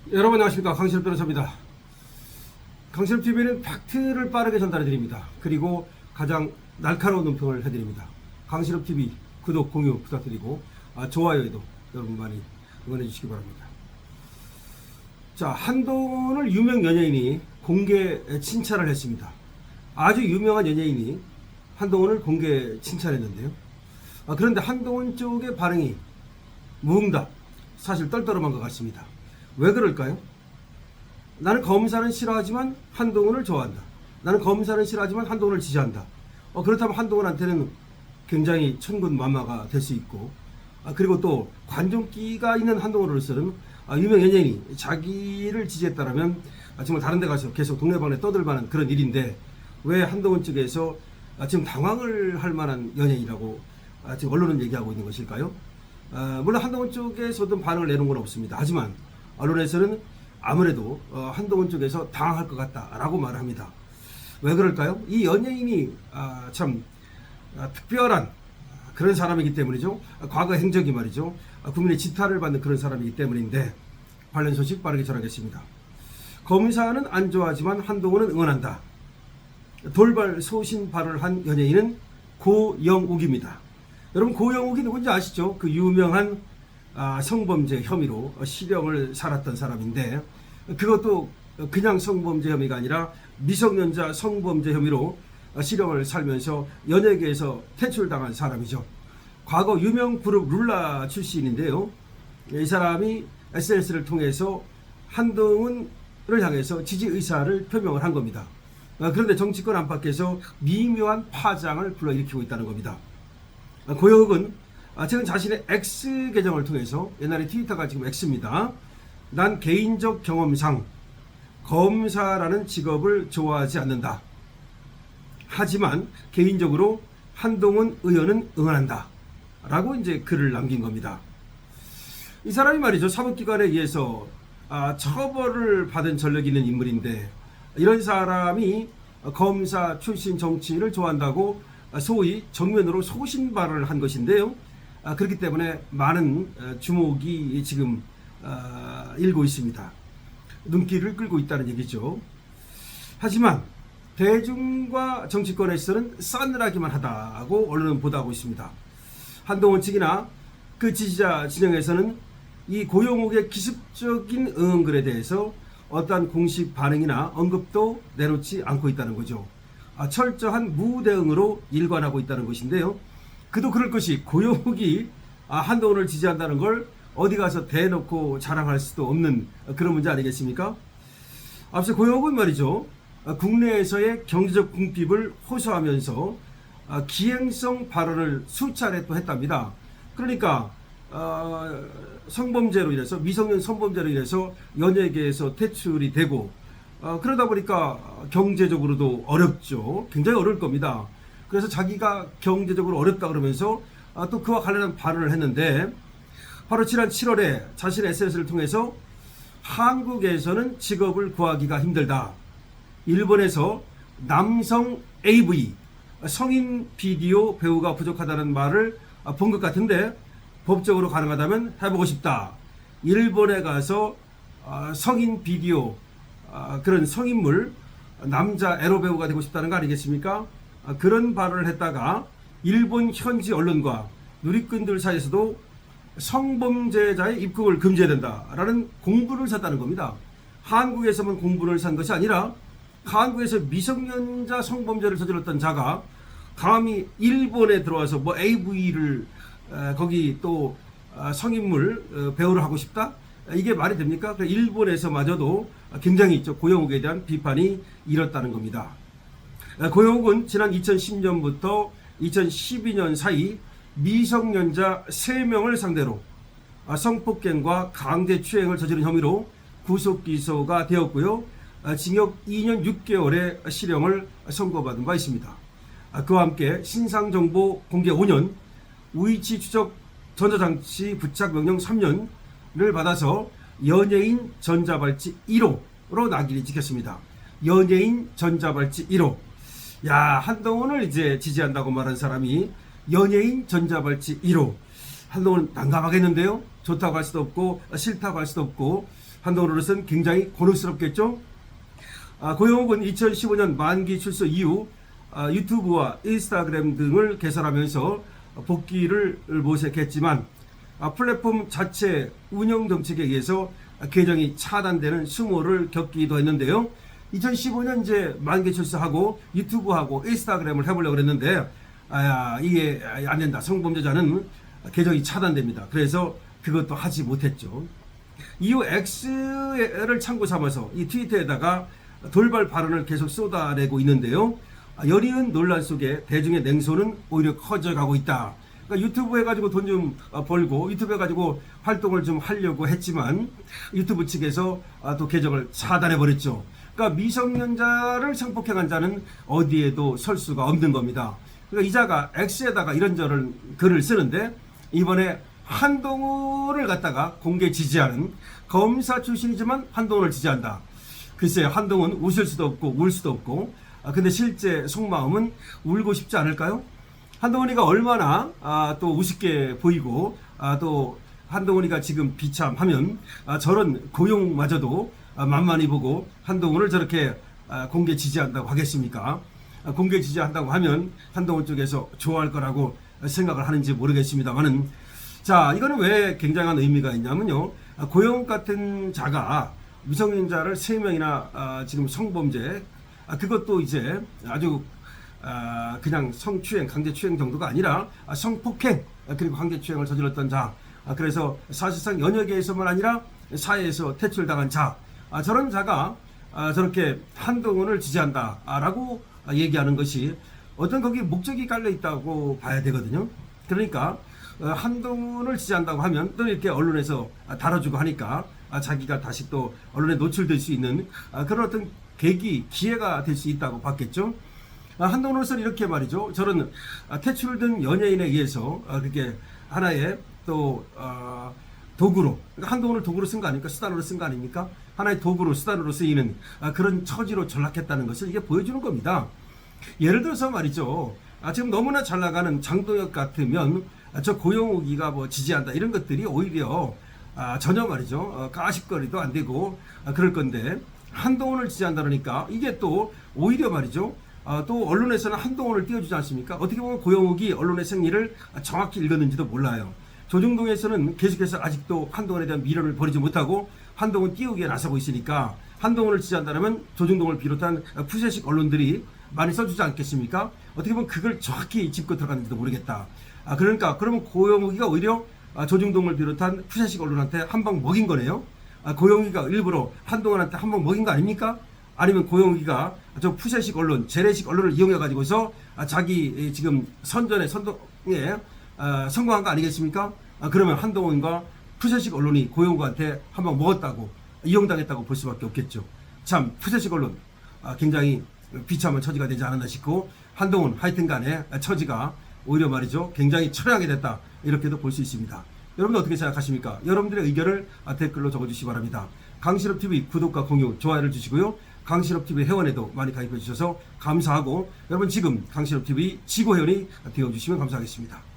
여러분 안녕하십니까, 강신업 변호사입니다. 강신업TV는 팩트를 빠르게 전달해드립니다. 그리고 가장 날카로운 논평을 해드립니다. 강신업TV 구독, 공유 부탁드리고 좋아요에도 여러분 많이 응원해 주시기 바랍니다. 자, 한동훈을 유명 연예인이 공개 칭찬을 했습니다. 아주 유명한 연예인이 한동훈을 공개 칭찬했는데요. 그런데 한동훈 쪽의 반응이 무응답, 사실 떨떠름한 것 같습니다. 왜 그럴까요? 나는 검사는 싫어하지만 한동훈을 좋아한다. 나는 검사는 싫어하지만 한동훈을 지지한다. 그렇다면 한동훈한테는 굉장히 천군만마가 될 수 있고, 그리고 또 관종기가 있는 한동훈으로서는 유명 연예인이 자기를 지지했다라면 정말 다른 데 가서 계속 동네방네 떠들만한 그런 일인데, 왜 한동훈 쪽에서 지금 당황을 할 만한 연예인이라고 지금 언론은 얘기하고 있는 것일까요? 물론 한동훈 쪽에서도 반응을 내놓은 건 없습니다. 하지만 언론에서는 아무래도 한동훈 쪽에서 당황할 것 같다라고 말을 합니다. 왜 그럴까요? 이 연예인이 참 특별한 그런 사람이기 때문이죠. 과거 행적이 말이죠. 국민의 지탄을 받는 그런 사람이기 때문인데, 관련 소식 빠르게 전하겠습니다. 검사는 안 좋아하지만 한동훈은 응원한다. 돌발 소신 발언을 한 연예인은 고영욱입니다. 여러분, 고영욱이 누군지 아시죠? 그 유명한 성범죄 혐의로 실형을 살았던 사람인데, 그것도 그냥 성범죄 혐의가 아니라 미성년자 성범죄 혐의로 실형을 살면서 연예계에서 퇴출당한 사람이죠. 과거 유명 그룹 룰라 출신인데요. 이 사람이 SNS를 통해서 한동훈을 향해서 지지 의사를 표명을 한 겁니다. 그런데 정치권 안팎에서 미묘한 파장을 불러일으키고 있다는 겁니다. 고영욱은 최근 자신의 X 계정을 통해서, 옛날에 트위터가 지금 X입니다. 난 개인적 경험상 검사라는 직업을 좋아하지 않는다. 하지만 개인적으로 한동훈 의원은 응원한다. 라고 이제 글을 남긴 겁니다. 이 사람이 말이죠, 사법기관에 의해서 처벌을 받은 전력이 있는 인물인데, 이런 사람이 검사 출신 정치인을 좋아한다고 소위 정면으로 소신 발언을 한 것인데요. 그렇기 때문에 많은 주목이 지금 일고 있습니다. 눈길을 끌고 있다는 얘기죠. 하지만 대중과 정치권에서는 싸늘하기만 하다고 언론은 보도하고 있습니다. 한동훈 측이나 그 지지자 진영에서는 이 고영욱의 기습적인 응원글에 대해서 어떠한 공식 반응이나 언급도 내놓지 않고 있다는 거죠. 철저한 무대응으로 일관하고 있다는 것인데요. 그도 그럴 것이, 고영욱이 한동훈을 지지한다는 걸 어디 가서 대놓고 자랑할 수도 없는 그런 문제 아니겠습니까? 앞서 고영욱은 말이죠, 국내에서의 경제적 궁핍을 호소하면서 기행성 발언을 수차례 또 했답니다. 그러니까 성범죄로 인해서, 미성년 성범죄로 인해서 연예계에서 퇴출이 되고, 그러다 보니까 경제적으로도 어렵죠. 굉장히 어려울 겁니다. 그래서 자기가 경제적으로 어렵다 그러면서 또 그와 관련한 발언을 했는데, 바로 지난 7월에 자신의 SNS를 통해서 한국에서는 직업을 구하기가 힘들다. 일본에서 남성 AV, 성인 비디오 배우가 부족하다는 말을 본 것 같은데, 법적으로 가능하다면 해보고 싶다. 일본에 가서 성인 비디오, 그런 성인물, 남자 에로 배우가 되고 싶다는 거 아니겠습니까? 그런 발언을 했다가 일본 현지 언론과 누리꾼들 사이에서도 성범죄자의 입국을 금지해야 된다라는 공분을 샀다는 겁니다. 한국에서만 공분을 산 것이 아니라 한국에서 미성년자 성범죄를 저질렀던 자가 감히 일본에 들어와서 뭐 AV를 거기 또 성인물 배우를 하고 싶다? 이게 말이 됩니까? 일본에서마저도 굉장히 고영욱에 대한 비판이 일었다는 겁니다. 고영욱은 지난 2010년부터 2012년 사이 미성년자 3명을 상대로 성폭행과 강제추행을 저지른 혐의로 구속기소가 되었고요. 징역 2년 6개월의 실형을 선고받은 바 있습니다. 그와 함께 신상정보 공개 5년, 우이치 추적 전자장치 부착 명령 3년을 받아서 연예인 전자발찌 1호로 낙인이 찍혔습니다. 연예인 전자발찌 1호. 야, 한동훈을 이제 지지한다고 말한 사람이 연예인 전자발찌 1호. 한동훈은 난감하겠는데요. 좋다고 할 수도 없고 싫다고 할 수도 없고, 한동훈으로서는 굉장히 곤혹스럽겠죠. 고영욱은 2015년 만기 출소 이후 유튜브와 인스타그램 등을 개설하면서 복귀를 모색했지만 플랫폼 자체 운영 정책에 의해서 계정이 차단되는 수모를 겪기도 했는데요. 2015년 이제 만기 출소하고 유튜브하고 인스타그램을 해보려고 그랬는데 이게 안 된다. 성범죄자는 계정이 차단됩니다. 그래서 그것도 하지 못했죠. 이후 X를 참고 삼아서 이 트위터에다가 돌발 발언을 계속 쏟아내고 있는데요. 여리은 논란 속에 대중의 냉소는 오히려 커져가고 있다. 그러니까 유튜브 해가지고 돈 좀 벌고 유튜브 해가지고 활동을 좀 하려고 했지만 유튜브 측에서 또 계정을 차단해버렸죠. 그러니까 미성년자를 성폭행한 자는 어디에도 설 수가 없는 겁니다. 그러니까 이 자가 X에다가 이런저런 글을 쓰는데 이번에 한동훈을 갖다가 공개 지지하는 검사 출신이지만 한동훈을 지지한다. 글쎄 한동훈은 웃을 수도 없고 울 수도 없고 근데 실제 속마음은 울고 싶지 않을까요? 한동훈이가 얼마나 또 우습게 보이고 또 한동훈이가 지금 비참하면 저런 고용마저도 만만히 보고 한동훈을 저렇게 공개 지지한다고 하겠습니까? 공개 지지한다고 하면 한동훈 쪽에서 좋아할 거라고 생각을 하는지 모르겠습니다만은 자 이거는 왜 굉장한 의미가 있냐면요. 고영욱 같은 자가 미성년자를 3명이나 지금 성범죄 그것도 이제 아주 그냥 성추행 강제추행 정도가 아니라 성폭행 그리고 강제추행을 저질렀던 자 그래서 사실상 연예계에서만 아니라 사회에서 퇴출당한 자 저런 자가 저렇게 한동훈을 지지한다라고 얘기하는 것이 어떤 거기 목적이 깔려 있다고 봐야 되거든요. 그러니까 한동훈을 지지한다고 하면 또 이렇게 언론에서 다뤄주고 하니까 자기가 다시 또 언론에 노출될 수 있는 그런 어떤 계기, 기회가 될 수 있다고 봤겠죠. 한동훈으로서는 이렇게 말이죠. 저런 퇴출된 연예인에 의해서 그렇게 하나의 또 도구로 그러니까 한동훈을 도구로 쓴 거 아닙니까? 수단으로 쓴 거 아닙니까? 하나의 도구로 수단으로 쓰이는 그런 처지로 전락했다는 것을 이게 보여주는 겁니다. 예를 들어서 말이죠. 지금 너무나 잘 나가는 장동혁 같으면 저 고영욱이가 뭐 지지한다 이런 것들이 오히려 전혀 말이죠. 가십거리도 안 되고 그럴 건데 한동훈을 지지한다 그러니까 이게 또 오히려 말이죠. 또 언론에서는 한동훈을 띄워주지 않습니까? 어떻게 보면 고영욱이 언론의 생리를 정확히 읽었는지도 몰라요. 조중동에서는 계속해서 아직도 한동훈에 대한 미련을 버리지 못하고 한동훈 띄우기에 나서고 있으니까 한동훈을 지지한다면 조중동을 비롯한 푸세식 언론들이 많이 써주지 않겠습니까? 어떻게 보면 그걸 정확히 짚고 들어가는지도 모르겠다. 그러니까 그러면 고영욱이가 오히려 조중동을 비롯한 푸세식 언론한테 한 방 먹인 거네요. 고영욱이가 일부러 한동훈한테 한 방 먹인 거 아닙니까? 아니면 고영욱이가 저 푸세식 언론, 재래식 언론을 이용해가지고서 자기 지금 선동에 성공한 거 아니겠습니까? 그러면 한동훈과 푸세식 언론이 고영욱한테 한 방 먹었다고 이용당했다고 볼 수밖에 없겠죠. 참 푸세식 언론 굉장히 비참한 처지가 되지 않았나 싶고 한동훈 하여튼 간에 처지가 오히려 말이죠. 굉장히 처량하게 됐다. 이렇게도 볼 수 있습니다. 여러분들 어떻게 생각하십니까? 여러분들의 의견을 댓글로 적어주시기 바랍니다. 강실업TV 구독과 공유, 좋아요를 주시고요. 강실업TV 회원에도 많이 가입해 주셔서 감사하고 여러분 지금 강실업TV 지구회원이 되어주시면 감사하겠습니다.